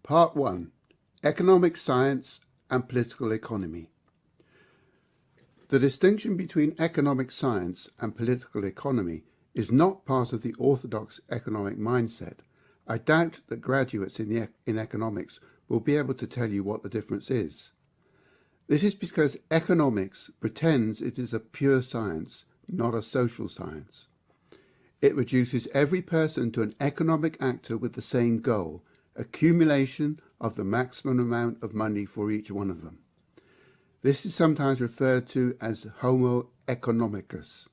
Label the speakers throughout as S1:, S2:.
S1: Part 1. Economic Science and Political Economy. The distinction between economic science and political economy is not part of the orthodox economic mindset. I doubt that graduates in economics will be able to tell you what the difference is. This is because economics pretends it is a pure science, not a social science. It reduces every person to an economic actor with the same goal: accumulation of the maximum amount of money for each one of them. This is sometimes referred to as homo economicus.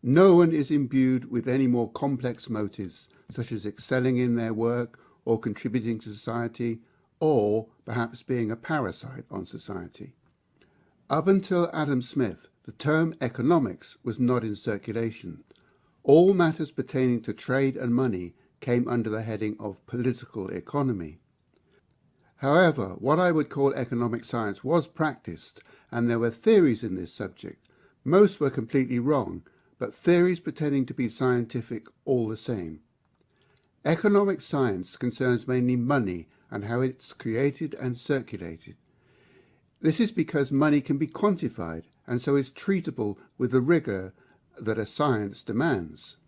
S1: No one is imbued with any more complex motives, such as excelling in their work or contributing to society, or perhaps being a parasite on society. Up until Adam Smith, the term economics was not in circulation. All matters pertaining to trade and money came under the heading of political economy. However, what I would call economic science was practiced, and there were theories in this subject. Most were completely wrong, but theories pretending to be scientific all the same. Economic science concerns mainly money and how it's created and circulated. This is because money can be quantified and so is treatable with the rigour that a science demands.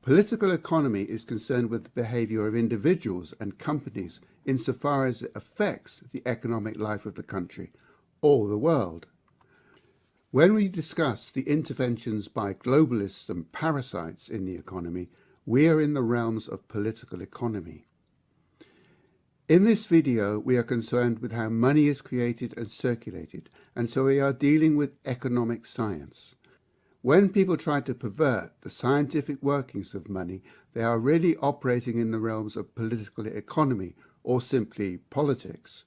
S1: Political economy is concerned with the behaviour of individuals and companies insofar as it affects the economic life of the country or the world. When we discuss the interventions by globalists and parasites in the economy, we are in the realms of political economy. In this video, we are concerned with how money is created and circulated, and so we are dealing with economic science. When people try to pervert the scientific workings of money, they are really operating in the realms of political economy or simply politics.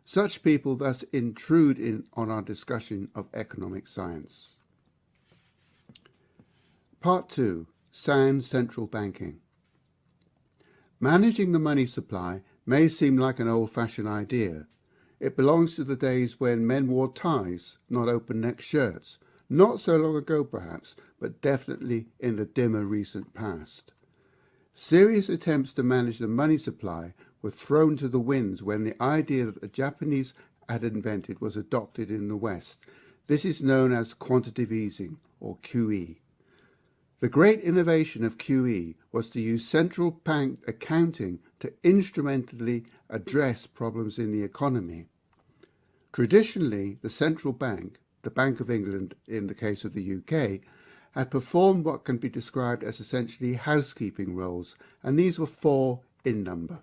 S1: Such people thus intrude on our discussion of economic science. Part 2. Sound central banking. Managing the money supply may seem like an old-fashioned idea. It belongs to the days when men wore ties, not open-neck shirts. Not so long ago perhaps, but definitely in the dimmer recent past. Serious attempts to manage the money supply were thrown to the winds when the idea that the Japanese had invented was adopted in the West. This is known as quantitative easing, or QE. The great innovation of QE was to use central bank accounting to instrumentally address problems in the economy. Traditionally, the central bank, the Bank of England in the case of the UK, had performed what can be described as essentially housekeeping roles, and these were 4 in number.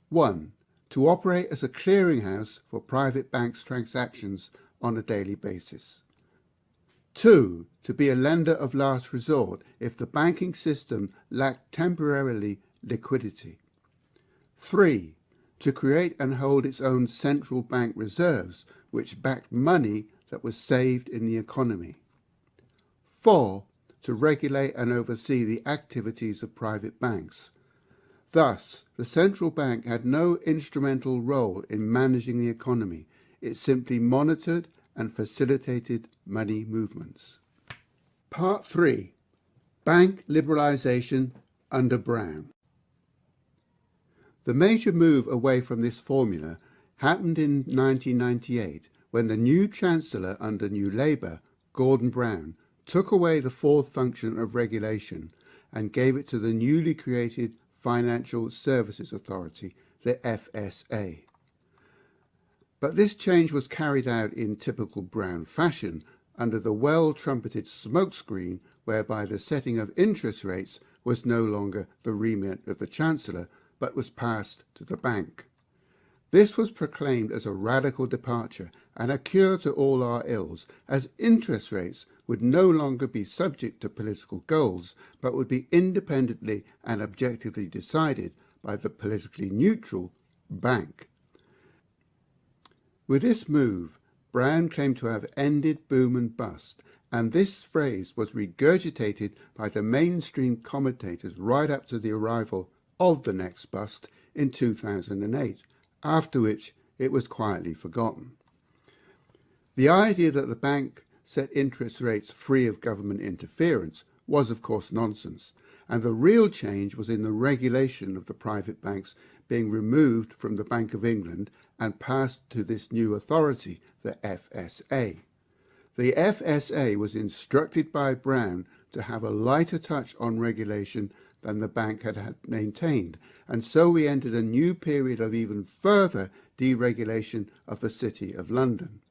S1: 1. To operate as a clearinghouse for private banks' transactions on a daily basis. 2. To be a lender of last resort if the banking system lacked temporarily liquidity. 3. To create and hold its own central bank reserves, which backed money that was saved in the economy. 4. To regulate and oversee the activities of private banks. Thus, the central bank had no instrumental role in managing the economy. It simply monitored and facilitated money movements. Part 3. Bank liberalisation under Brown. The major move away from this formula happened in 1998 when the new Chancellor under New Labour, Gordon Brown, took away the 4th function of regulation and gave it to the newly created Financial Services Authority, the FSA. But this change was carried out in typical Brown fashion under the well-trumpeted smokescreen whereby the setting of interest rates was no longer the remit of the Chancellor but was passed to the bank. This was proclaimed as a radical departure and a cure to all our ills, as interest rates would no longer be subject to political goals, but would be independently and objectively decided by the politically neutral bank. With this move, Brown claimed to have ended boom and bust, and this phrase was regurgitated by the mainstream commentators right up to the arrival of the next bust in 2008, after which it was quietly forgotten. The idea that the bank set interest rates free of government interference was of course nonsense, and the real change was in the regulation of the private banks being removed from the Bank of England and passed to this new authority, the FSA. The FSA was instructed by Brown to have a lighter touch on regulation than the bank had maintained, and so we entered a new period of even further deregulation of the City of London.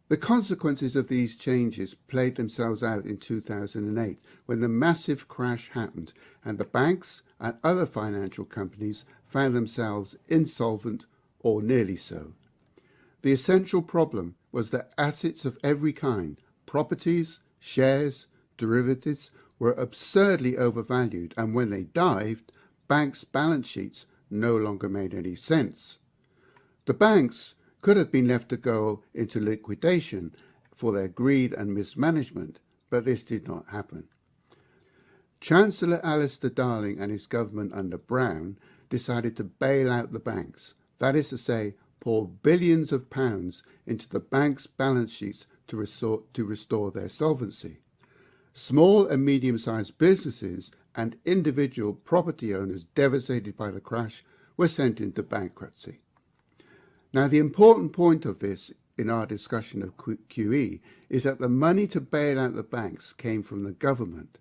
S1: The consequences of these changes played themselves out in 2008 when the massive crash happened and the banks and other financial companies found themselves insolvent or nearly so. The essential problem was that assets of every kind, properties, shares, derivatives, were absurdly overvalued, and when they dived, banks' balance sheets no longer made any sense. The banks could have been left to go into liquidation for their greed and mismanagement, but this did not happen. Chancellor Alistair Darling and his government under Brown decided to bail out the banks, that is to say, pour billions of pounds into the banks' balance sheets to restore their solvency. Small and medium-sized businesses and individual property owners devastated by the crash were sent into bankruptcy. Now, the important point of this in our discussion of QE is that the money to bail out the banks came from the government.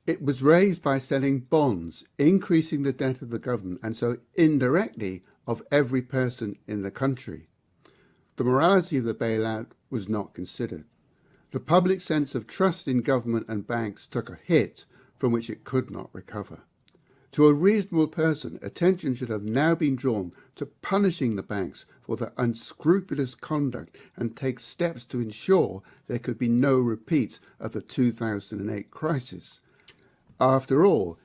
S1: It was raised by selling bonds, increasing the debt of the government, and so indirectly of every person in the country. The morality of the bailout was not considered. The public sense of trust in government and banks took a hit from which it could not recover. To a reasonable person, attention should have now been drawn to punishing the banks for their unscrupulous conduct and take steps to ensure there could be no repeat of the 2008 crisis. After all,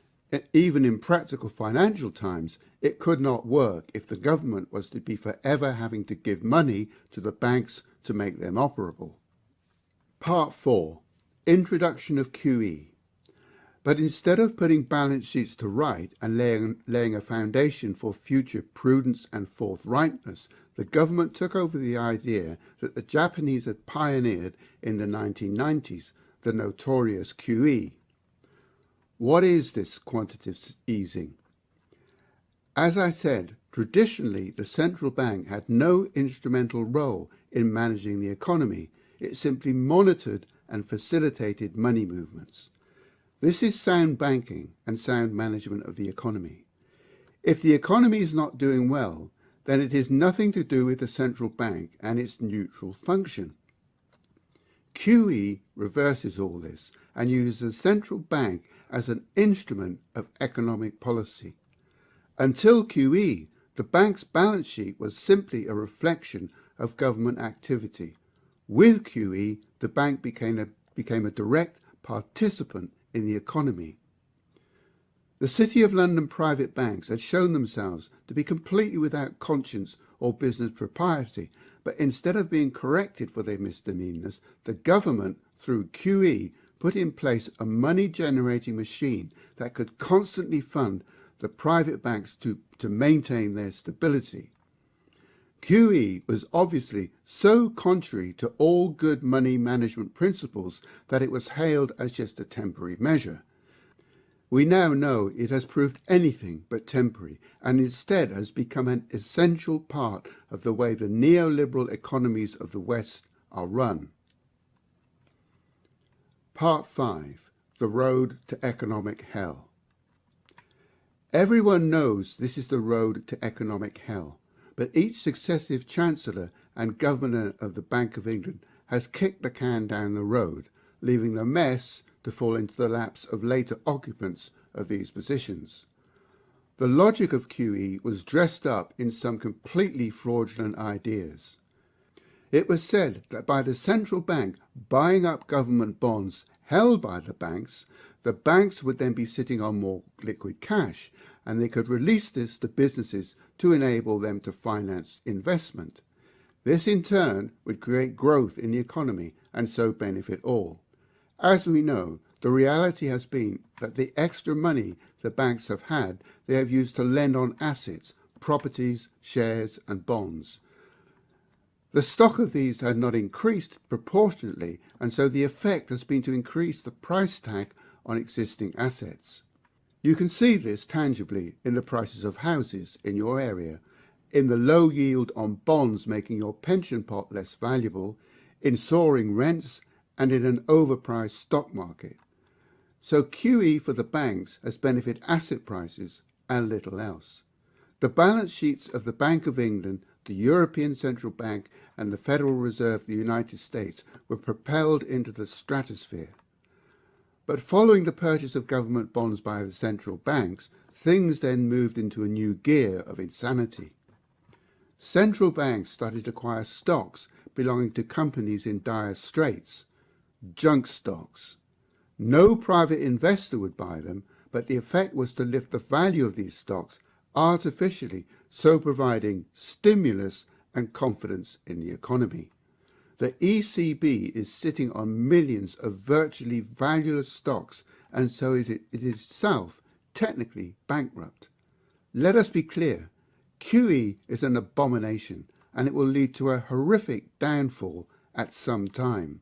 S1: even in practical financial times, it could not work if the government was to be forever having to give money to the banks to make them operable. Part 4. Introduction of QE. But instead of putting balance sheets to right and laying a foundation for future prudence and forthrightness, the government took over the idea that the Japanese had pioneered in the 1990s, the notorious QE. What is this quantitative easing? As I said, traditionally the central bank had no instrumental role in managing the economy. It simply monitored and facilitated money movements. This is sound banking and sound management of the economy. If the economy is not doing well, then it is nothing to do with the central bank and its neutral function. QE reverses all this and uses the central bank as an instrument of economic policy. Until QE, the bank's balance sheet was simply a reflection of government activity. With QE, the bank became a direct participant in the economy. The City of London private banks had shown themselves to be completely without conscience or business propriety, but instead of being corrected for their misdemeanors, the government, through QE, put in place a money-generating machine that could constantly fund the private banks to maintain their stability. QE was obviously so contrary to all good money management principles that it was hailed as just a temporary measure. We now know it has proved anything but temporary and instead has become an essential part of the way the neoliberal economies of the West are run. Part 5. The Road to Economic Hell. Everyone knows this is the road to economic hell, but each successive Chancellor and Governor of the Bank of England has kicked the can down the road, leaving the mess to fall into the laps of later occupants of these positions. The logic of QE was dressed up in some completely fraudulent ideas. It was said that by the central bank buying up government bonds held by the banks would then be sitting on more liquid cash, and they could release this to businesses to enable them to finance investment. This in turn would create growth in the economy and so benefit all. As we know, the reality has been that the extra money the banks have had, they have used to lend on assets, properties, shares and bonds. The stock of these had not increased proportionately, and so the effect has been to increase the price tag on existing assets. You can see this tangibly in the prices of houses in your area, in the low yield on bonds making your pension pot less valuable, in soaring rents, and in an overpriced stock market. So QE for the banks has benefited asset prices and little else. The balance sheets of the Bank of England, the European Central Bank, and the Federal Reserve of the United States were propelled into the stratosphere. But following the purchase of government bonds by the central banks, things then moved into a new gear of insanity. Central banks started to acquire stocks belonging to companies in dire straits, junk stocks. No private investor would buy them, but the effect was to lift the value of these stocks artificially, so providing stimulus and confidence in the economy. The ECB is sitting on millions of virtually valueless stocks, and so is it itself technically bankrupt. Let us be clear, QE is an abomination, and it will lead to a horrific downfall at some time.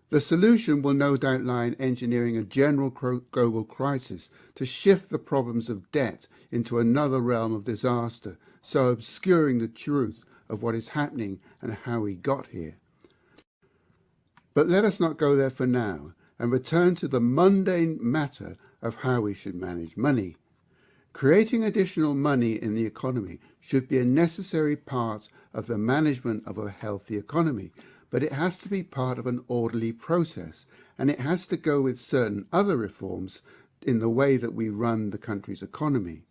S1: The solution will no doubt lie in engineering a general global crisis to shift the problems of debt into another realm of disaster, so obscuring the truth of what is happening and how we got here. But let us not go there for now and return to the mundane matter of how we should manage money. Creating additional money in the economy should be a necessary part of the management of a healthy economy, but it has to be part of an orderly process, and it has to go with certain other reforms in the way that we run the country's economy.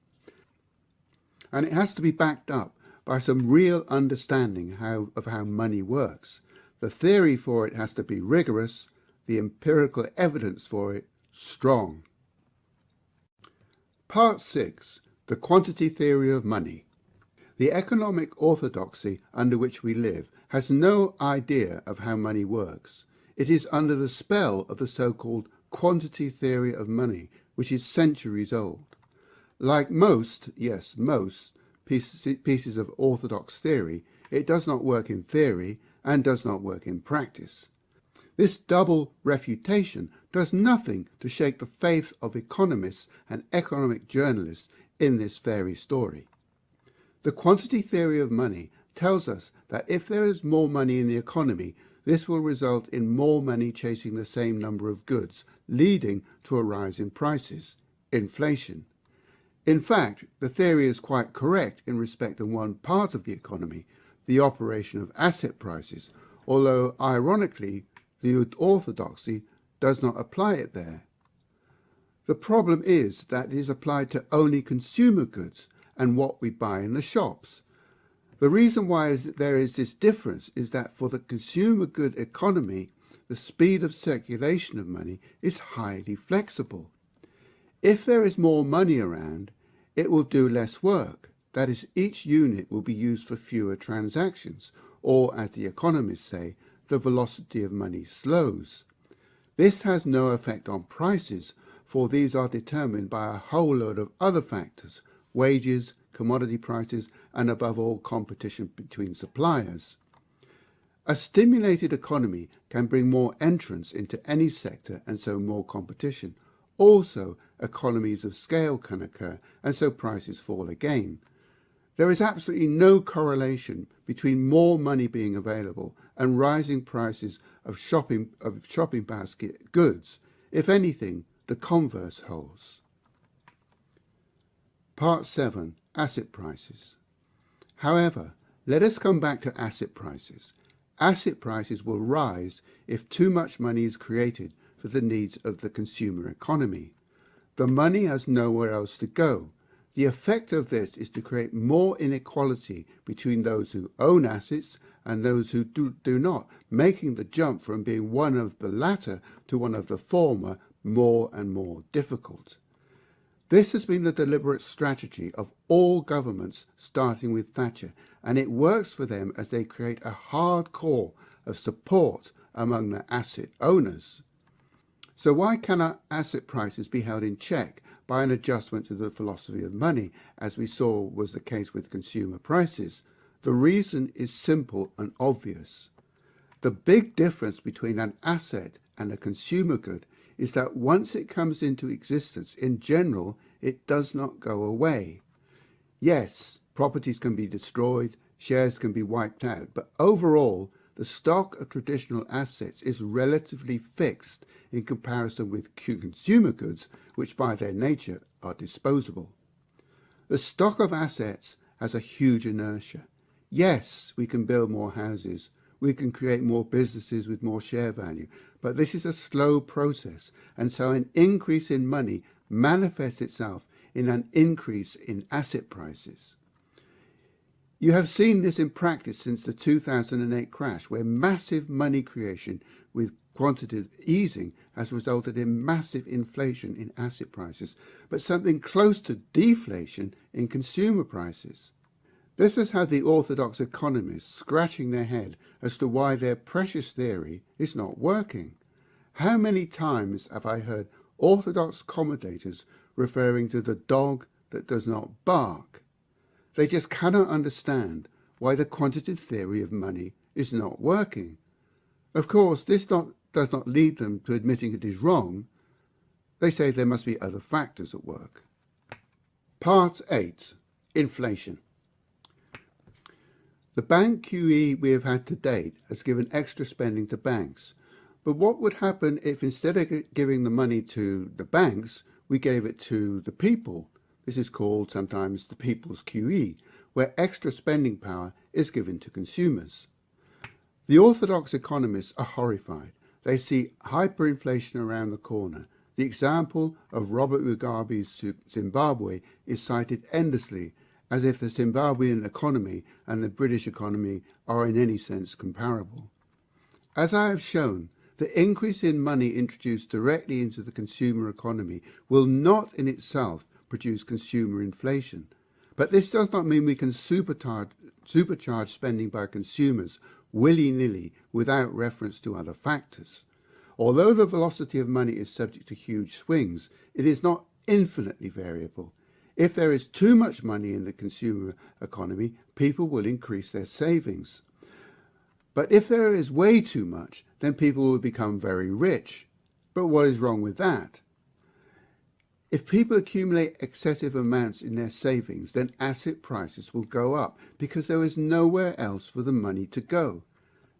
S1: And it has to be backed up by some real understanding of how money works. The theory for it has to be rigorous, the empirical evidence for it strong. Part 6. The Quantity Theory of Money. The economic orthodoxy under which we live has no idea of how money works. It is under the spell of the so-called quantity theory of money, which is centuries old. Like most, yes, most pieces of orthodox theory, it does not work in theory and does not work in practice. This double refutation does nothing to shake the faith of economists and economic journalists in this fairy story. The quantity theory of money tells us that if there is more money in the economy, this will result in more money chasing the same number of goods, leading to a rise in prices, inflation. In fact, the theory is quite correct in respect of one part of the economy, the operation of asset prices, although ironically, the orthodoxy does not apply it there. The problem is that it is applied to only consumer goods and what we buy in the shops. The reason why there is this difference is that for the consumer good economy, the speed of circulation of money is highly flexible. If there is more money around, it will do less work. That is, each unit will be used for fewer transactions, or as the economists say, the velocity of money slows. This has no effect on prices, for these are determined by a whole load of other factors, wages, commodity prices, and above all, competition between suppliers. A stimulated economy can bring more entrants into any sector and so more competition. Also, economies of scale can occur and so prices fall again. There is absolutely no correlation between more money being available and rising prices of shopping basket goods. If anything, the converse holds. Part 7. Asset prices. However, let us come back to asset prices. Asset prices will rise if too much money is created for the needs of the consumer economy. The money has nowhere else to go. The effect of this is to create more inequality between those who own assets and those who do not, making the jump from being one of the latter to one of the former more and more difficult. This has been the deliberate strategy of all governments, starting with Thatcher, and it works for them as they create a hard core of support among the asset owners. So why cannot asset prices be held in check by an adjustment to the philosophy of money, as we saw was the case with consumer prices? The reason is simple and obvious. The big difference between an asset and a consumer good is that once it comes into existence, in general, it does not go away. Yes, properties can be destroyed, shares can be wiped out, but overall, the stock of traditional assets is relatively fixed in comparison with consumer goods, which by their nature are disposable. The stock of assets has a huge inertia. Yes, we can build more houses, we can create more businesses with more share value, but this is a slow process, and so an increase in money manifests itself in an increase in asset prices. You have seen this in practice since the 2008 crash, where massive money creation with quantitative easing has resulted in massive inflation in asset prices, but something close to deflation in consumer prices. This has had the orthodox economists scratching their head as to why their precious theory is not working. How many times have I heard orthodox commentators referring to the dog that does not bark? They just cannot understand why the quantitative theory of money is not working. Of course, this does not lead them to admitting it is wrong. They say there must be other factors at work. Part 8. Inflation. The bank QE we have had to date has given extra spending to banks. But what would happen if instead of giving the money to the banks, we gave it to the people? This is called sometimes the people's QE, where extra spending power is given to consumers. The orthodox economists are horrified. They see hyperinflation around the corner. The example of Robert Mugabe's Zimbabwe is cited endlessly, as if the Zimbabwean economy and the British economy are in any sense comparable. As I have shown, the increase in money introduced directly into the consumer economy will not in itself produce consumer inflation. But this does not mean we can supercharge spending by consumers willy-nilly without reference to other factors. Although the velocity of money is subject to huge swings, it is not infinitely variable. If there is too much money in the consumer economy, people will increase their savings. But if there is way too much, then people will become very rich. But what is wrong with that? If people accumulate excessive amounts in their savings, then asset prices will go up because there is nowhere else for the money to go.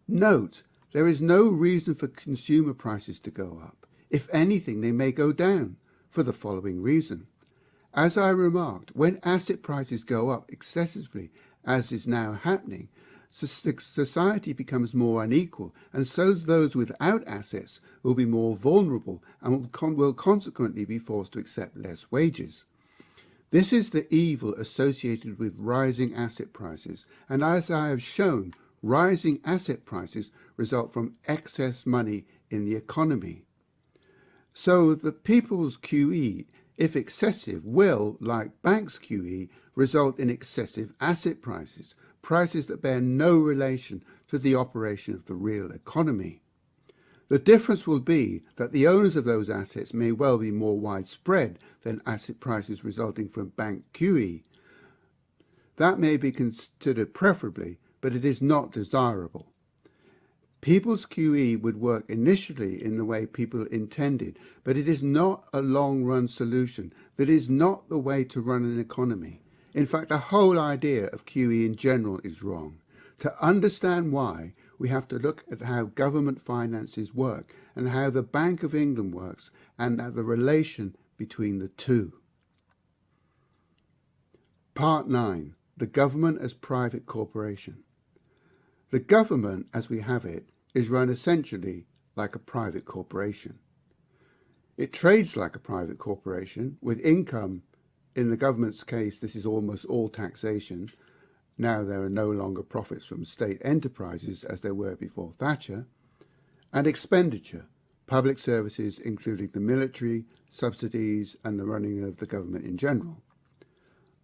S1: Note, there is no reason for consumer prices to go up. If anything, they may go down for the following reason. As I remarked, when asset prices go up excessively, as is now happening, society becomes more unequal, and so those without assets will be more vulnerable and will consequently be forced to accept less wages. This is the evil associated with rising asset prices, and as I have shown, rising asset prices result from excess money in the economy. So the people's QE, if excessive, will, like banks' QE, result in excessive asset prices, prices that bear no relation to the operation of the real economy. The difference will be that the owners of those assets may well be more widespread than asset prices resulting from bank QE. That may be considered preferably, but it is not desirable. People's QE would work initially in the way people intended, but it is not a long-run solution. That is not the way to run an economy. In fact, the whole idea of QE in general is wrong. To understand why, we have to look at how government finances work and how the Bank of England works and at the relation between the two. Part 9. The government as private corporation. The government, as we have it, is run essentially like a private corporation. It trades like a private corporation, with income. In the government's case, this is almost all taxation. Now there are no longer profits from state enterprises as there were before Thatcher. And expenditure, public services including the military, subsidies and the running of the government in general.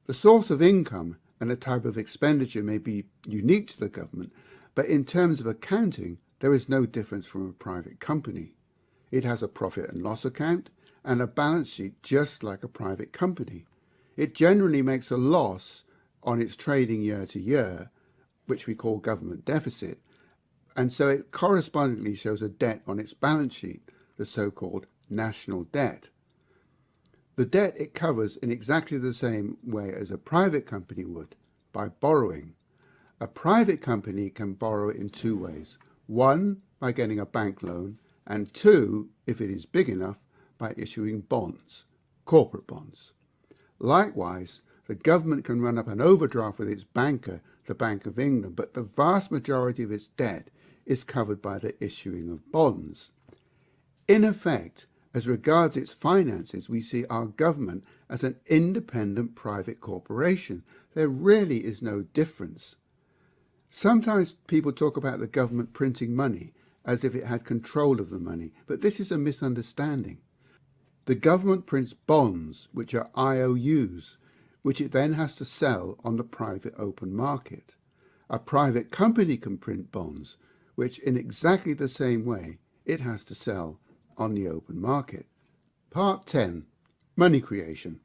S1: The source of income and the type of expenditure may be unique to the government, but in terms of accounting, there is no difference from a private company. It has a profit and loss account and a balance sheet just like a private company. It generally makes a loss on its trading year to year, which we call government deficit, and so it correspondingly shows a debt on its balance sheet, the so-called national debt. The debt it covers in exactly the same way as a private company would, by borrowing. A private company can borrow in two ways. One, by getting a bank loan, and two, if it is big enough, by issuing bonds, corporate bonds. Likewise, the government can run up an overdraft with its banker, the Bank of England, but the vast majority of its debt is covered by the issuing of bonds. In effect, as regards its finances, we see our government as an independent private corporation. There really is no difference. Sometimes people talk about the government printing money as if it had control of the money, but this is a misunderstanding. The government prints bonds, which are IOUs, which it then has to sell on the private open market. A private company can print bonds, which in exactly the same way it has to sell on the open market. Part 10. Money creation.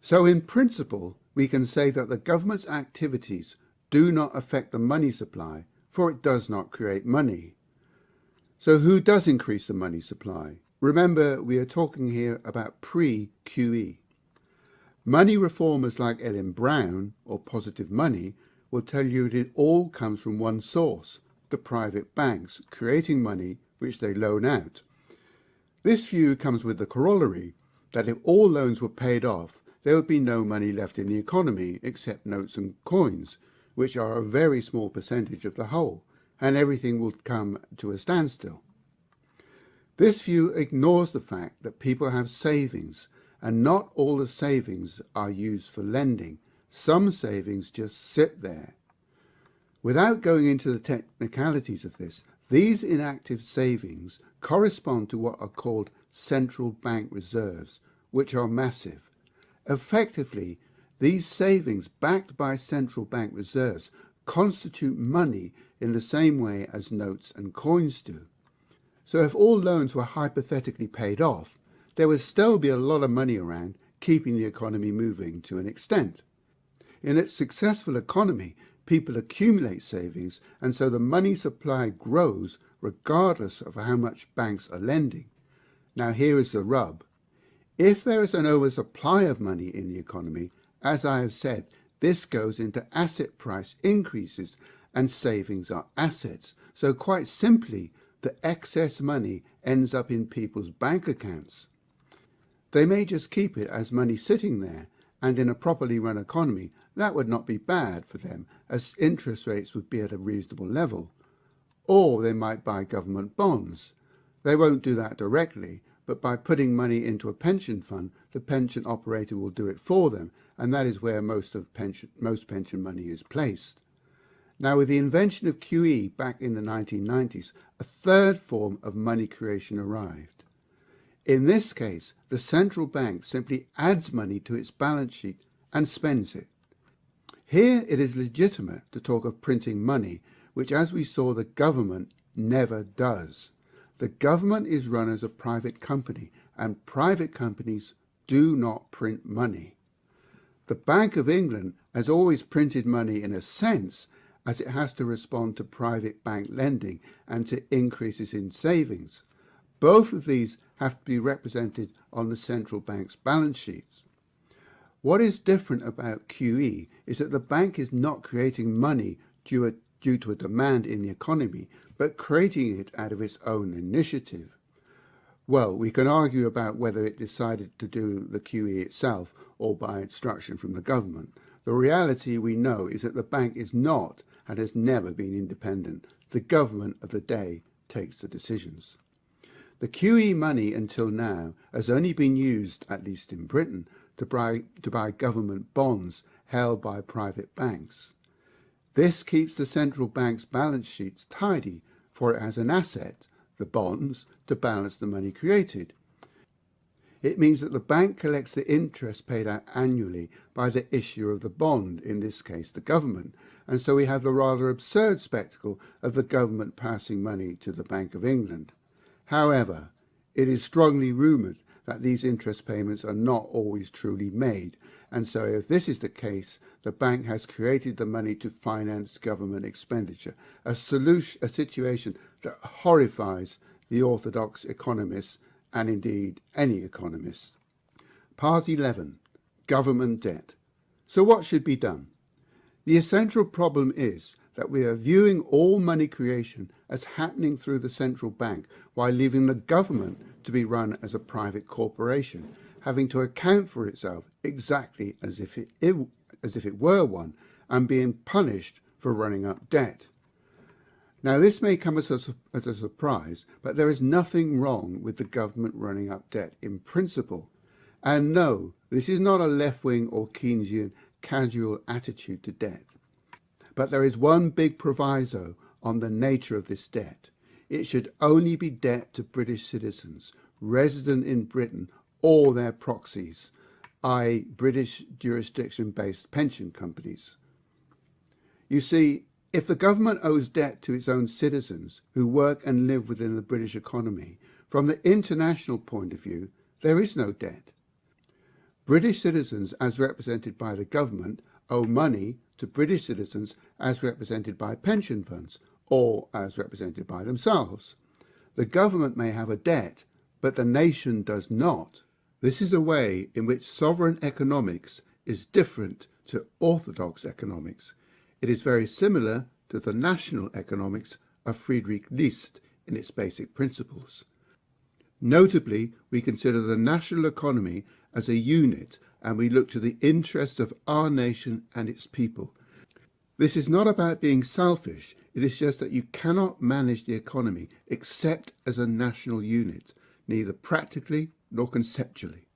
S1: So in principle, we can say that the government's activities do not affect the money supply, for it does not create money. So who does increase the money supply? Remember, we are talking here about pre-QE. Money reformers like Ellen Brown, or Positive Money, will tell you that it all comes from one source, the private banks creating money which they loan out. This view comes with the corollary that if all loans were paid off, there would be no money left in the economy except notes and coins, which are a very small percentage of the whole, and everything will come to a standstill. This view ignores the fact that people have savings, and not all the savings are used for lending. Some savings just sit there. Without going into the technicalities of this, these inactive savings correspond to what are called central bank reserves, which are massive. Effectively, these savings backed by central bank reserves constitute money in the same way as notes and coins do. So if all loans were hypothetically paid off, there would still be a lot of money around, keeping the economy moving to an extent. In a successful economy, people accumulate savings, and so the money supply grows regardless of how much banks are lending. Now here is the rub. If there is an oversupply of money in the economy, as I have said, this goes into asset price increases, and savings are assets. So quite simply, the excess money ends up in people's bank accounts. They may just keep it as money sitting there, and in a properly run economy, that would not be bad for them, as interest rates would be at a reasonable level. Or they might buy government bonds. They won't do that directly, but by putting money into a pension fund, the pension operator will do it for them, and that is where most pension money is placed. Now, with the invention of QE back in the 1990s, a third form of money creation arrived. In this case, the central bank simply adds money to its balance sheet and spends it. Here it is legitimate to talk of printing money, which, as we saw, the government never does. The government is run as a private company, and private companies do not print money. The Bank of England has always printed money in a sense, as it has to respond to private bank lending and to increases in savings. Both of these have to be represented on the central bank's balance sheets. What is different about QE is that the bank is not creating money due to a demand in the economy, but creating it out of its own initiative. Well, we can argue about whether it decided to do the QE itself or by instruction from the government. The reality we know is that the bank is not and has never been independent. The government of the day takes the decisions. The QE money until now has only been used, at least in Britain, to buy government bonds held by private banks. This keeps the central bank's balance sheets tidy, for it has an asset, the bonds, to balance the money created. It means that the bank collects the interest paid out annually by the issuer of the bond, in this case the government, and so we have the rather absurd spectacle of the government passing money to the Bank of England. However, it is strongly rumoured that these interest payments are not always truly made, and so if this is the case, the bank has created the money to finance government expenditure, a situation that horrifies the orthodox economists and indeed any economist. Part 11. Government debt. So what should be done? The essential problem is that we are viewing all money creation as happening through the central bank while leaving the government to be run as a private corporation, having to account for itself exactly as if it were one, and being punished for running up debt. Now, this may come as a surprise, but there is nothing wrong with the government running up debt in principle. And no, this is not a left-wing or Keynesian casual attitude to debt. But there is one big proviso on the nature of this debt. It should only be debt to British citizens, resident in Britain, or their proxies, i.e. British jurisdiction-based pension companies. You see, if the government owes debt to its own citizens who work and live within the British economy, from the international point of view, there is no debt. British citizens, as represented by the government, owe money to British citizens as represented by pension funds, or as represented by themselves. The government may have a debt, but the nation does not. This is a way in which sovereign economics is different to orthodox economics. It is very similar to the national economics of Friedrich List in its basic principles. Notably, we consider the national economy as a unit, and we look to the interests of our nation and its people. This is not about being selfish, it is just that you cannot manage the economy except as a national unit, neither practically nor conceptually.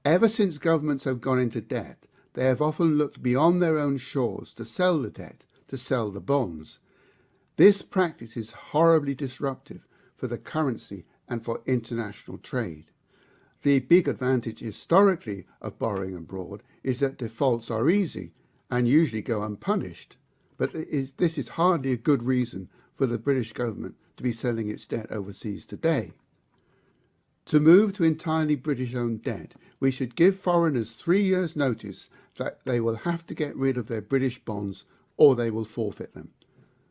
S1: Ever since governments have gone into debt, they have often looked beyond their own shores to sell the debt, to sell the bonds. This practice is horribly disruptive for the currency and for international trade. The big advantage historically of borrowing abroad is that defaults are easy and usually go unpunished, but this is hardly a good reason for the British government to be selling its debt overseas today. To move to entirely British-owned debt, we should give foreigners 3 years' notice that they will have to get rid of their British bonds or they will forfeit them.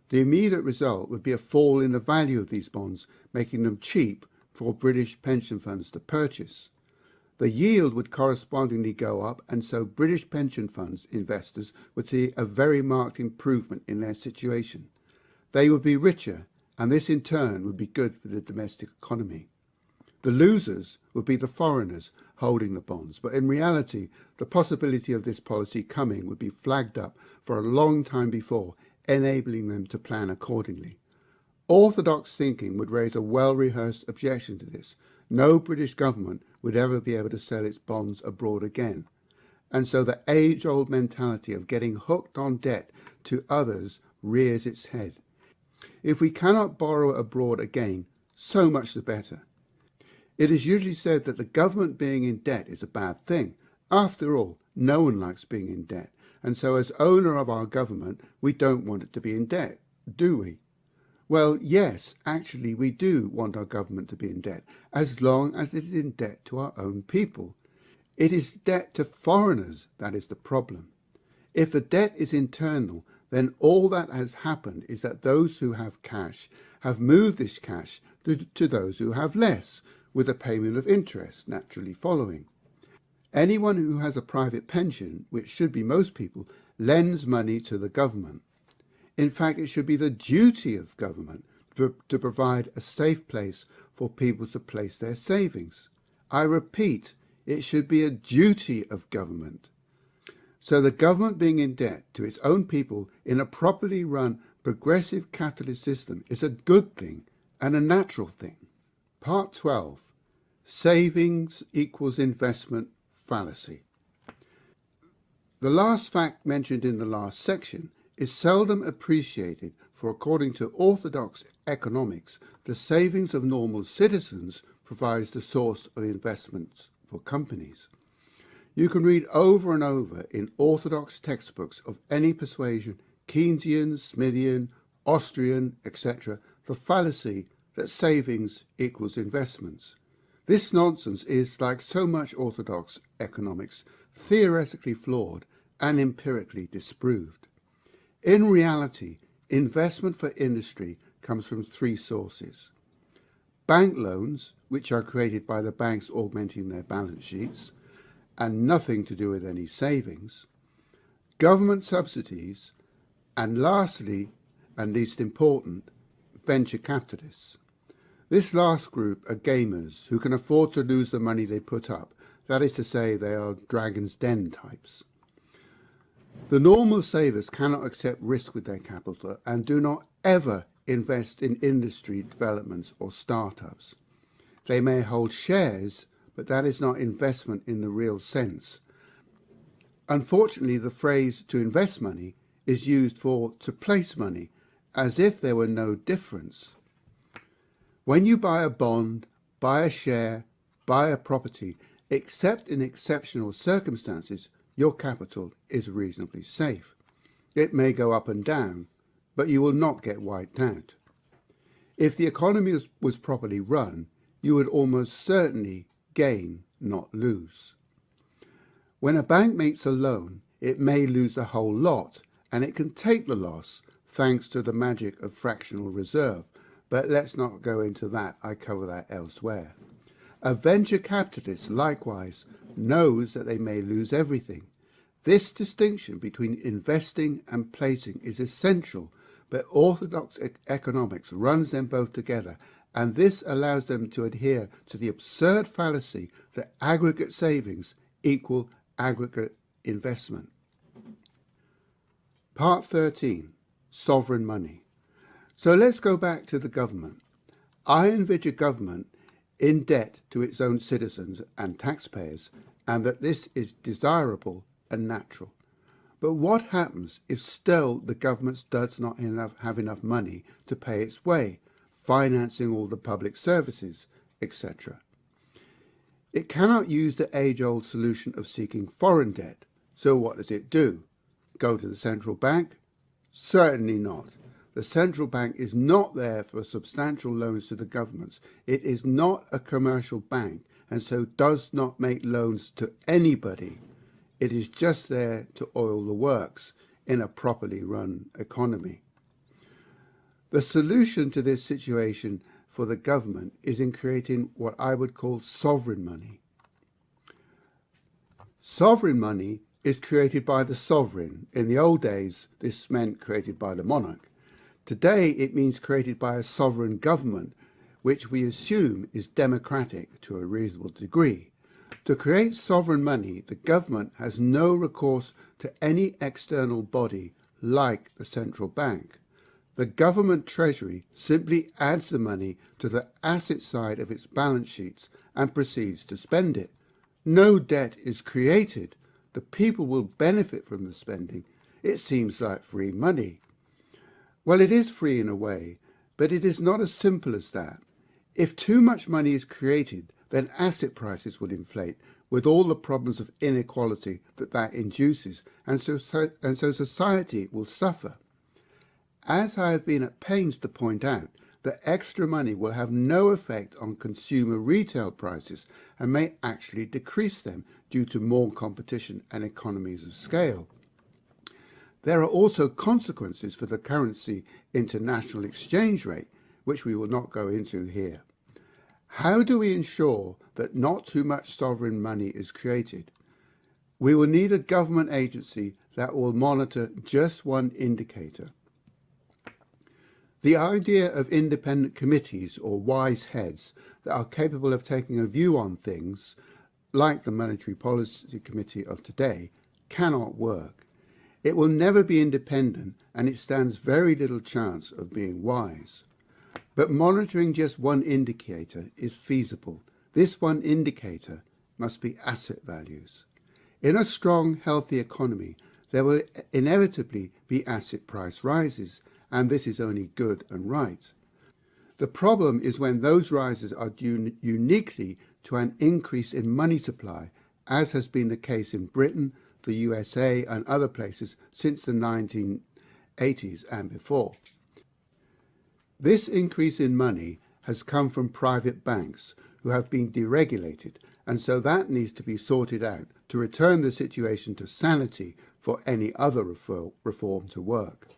S1: The immediate result would be a fall in the value of these bonds, making them cheap for British pension funds to purchase. The yield would correspondingly go up, and so British pension funds investors would see a very marked improvement in their situation. They would be richer, and this in turn would be good for the domestic economy. The losers would be the foreigners holding the bonds, but in reality, the possibility of this policy coming would be flagged up for a long time before, enabling them to plan accordingly. Orthodox thinking would raise a well-rehearsed objection to this. No British government would ever be able to sell its bonds abroad again. And so the age-old mentality of getting hooked on debt to others rears its head. If we cannot borrow abroad again, so much the better. It is usually said that the government being in debt is a bad thing. After all, no one likes being in debt, and so as owner of our government, we don't want it to be in debt, do we? Well, yes, actually we do want our government to be in debt, as long as it is in debt to our own people. It is debt to foreigners that is the problem. If the debt is internal, then all that has happened is that those who have cash have moved this cash to those who have less, with a payment of interest naturally following. Anyone who has a private pension, which should be most people, lends money to the government. In fact, it should be the duty of government to provide a safe place for people to place their savings. I repeat, it should be a duty of government. So the government being in debt to its own people in a properly run progressive capitalist system is a good thing and a natural thing. Part 12. Savings equals investment fallacy. The last fact mentioned in the last section is seldom appreciated, for according to orthodox economics, the savings of normal citizens provides the source of investments for companies. You can read over and over in orthodox textbooks of any persuasion, Keynesian, Smithian, Austrian, etc., the fallacy that savings equals investments. This nonsense is, like so much orthodox economics, theoretically flawed and empirically disproved. In reality, investment for industry comes from 3 sources: bank loans, which are created by the banks augmenting their balance sheets, and nothing to do with any savings, government subsidies, and lastly, and least important, venture capitalists. This last group are gamers who can afford to lose the money they put up. That is to say, they are Dragon's Den types. The normal savers cannot accept risk with their capital and do not ever invest in industry developments or startups. They may hold shares, but that is not investment in the real sense. Unfortunately, the phrase to invest money is used for to place money, as if there were no difference. When you buy a bond, buy a share, buy a property, except in exceptional circumstances, your capital is reasonably safe. It may go up and down, but you will not get wiped out. If the economy was properly run, you would almost certainly gain, not lose. When a bank makes a loan, it may lose the whole lot, and it can take the loss thanks to the magic of fractional reserve. But let's not go into that, I cover that elsewhere. A venture capitalist, likewise, knows that they may lose everything. This distinction between investing and placing is essential, but orthodox economics runs them both together, and this allows them to adhere to the absurd fallacy that aggregate savings equal aggregate investment. Part 13, Sovereign Money. So let's go back to the government. I envisage a government in debt to its own citizens and taxpayers, and that this is desirable and natural. But what happens if still the government does not have enough money to pay its way, financing all the public services, etc.? It cannot use the age-old solution of seeking foreign debt. So what does it do? Go to the central bank? Certainly not. The central bank is not there for substantial loans to the governments. It is not a commercial bank, and so does not make loans to anybody. It is just there to oil the works in a properly run economy. The solution to this situation for the government is in creating what I would call sovereign money. Sovereign money is created by the sovereign. In the old days, this meant created by the monarch. Today, it means created by a sovereign government, which we assume is democratic to a reasonable degree. To create sovereign money, the government has no recourse to any external body like the central bank. The government treasury simply adds the money to the asset side of its balance sheets and proceeds to spend it. No debt is created. The people will benefit from the spending. It seems like free money. Well, it is free in a way, but it is not as simple as that. If too much money is created, then asset prices will inflate with all the problems of inequality that induces, and so society will suffer. As I have been at pains to point out, the extra money will have no effect on consumer retail prices and may actually decrease them due to more competition and economies of scale. There are also consequences for the currency international exchange rate, which we will not go into here. How do we ensure that not too much sovereign money is created? We will need a government agency that will monitor just one indicator. The idea of independent committees or wise heads that are capable of taking a view on things, like the Monetary Policy Committee of today, cannot work. It will never be independent, and it stands very little chance of being wise. But monitoring just one indicator is feasible. This one indicator must be asset values. In a strong, healthy economy, there will inevitably be asset price rises, and this is only good and right. The problem is when those rises are due uniquely to an increase in money supply, as has been the case in Britain, the USA, and other places since the 1980s and before. This increase in money has come from private banks who have been deregulated, and so that needs to be sorted out to return the situation to sanity for any other reform to work.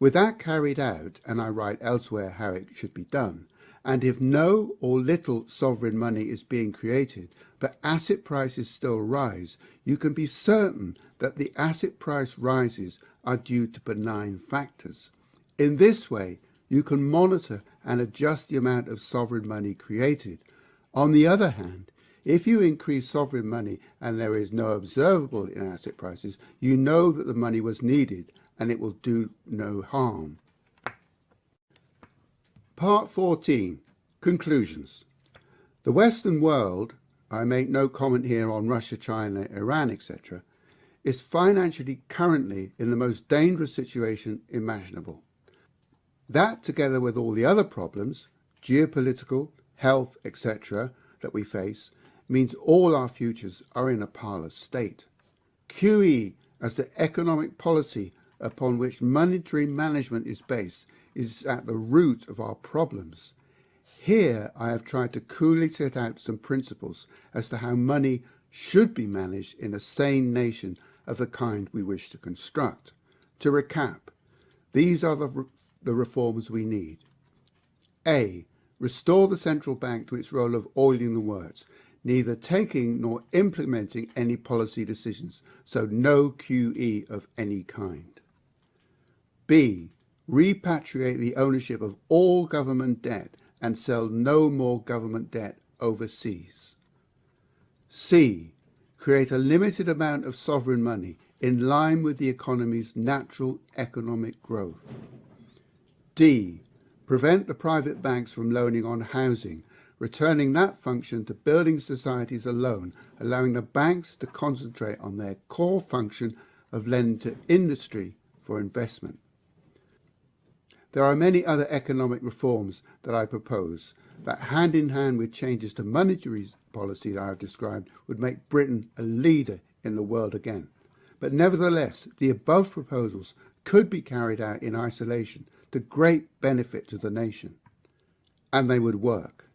S1: With that carried out, and I write elsewhere how it should be done, and if no or little sovereign money is being created, but asset prices still rise, you can be certain that the asset price rises are due to benign factors. In this way, you can monitor and adjust the amount of sovereign money created. On the other hand, if you increase sovereign money and there is no observable in asset prices, you know that the money was needed and it will do no harm. Part 14. Conclusions. The Western world, I make no comment here on Russia, China, Iran, etc., is financially currently in the most dangerous situation imaginable. That, together with all the other problems, geopolitical, health, etc., that we face, means all our futures are in a parlous state. QE, as the economic policy upon which monetary management is based, is at the root of our problems. Here I have tried to coolly set out some principles as to how money should be managed in a sane nation of the kind we wish to construct. To recap, these are the reforms we need. A. Restore the central bank to its role of oiling the works, neither taking nor implementing any policy decisions, so no QE of any kind. B. Repatriate the ownership of all government debt and sell no more government debt overseas. C. Create a limited amount of sovereign money in line with the economy's natural economic growth. D. Prevent the private banks from loaning on housing, returning that function to building societies alone, allowing the banks to concentrate on their core function of lending to industry for investment. There are many other economic reforms that I propose that, hand in hand with changes to monetary policy that I have described, would make Britain a leader in the world again. But nevertheless, the above proposals could be carried out in isolation to great benefit to the nation, and they would work.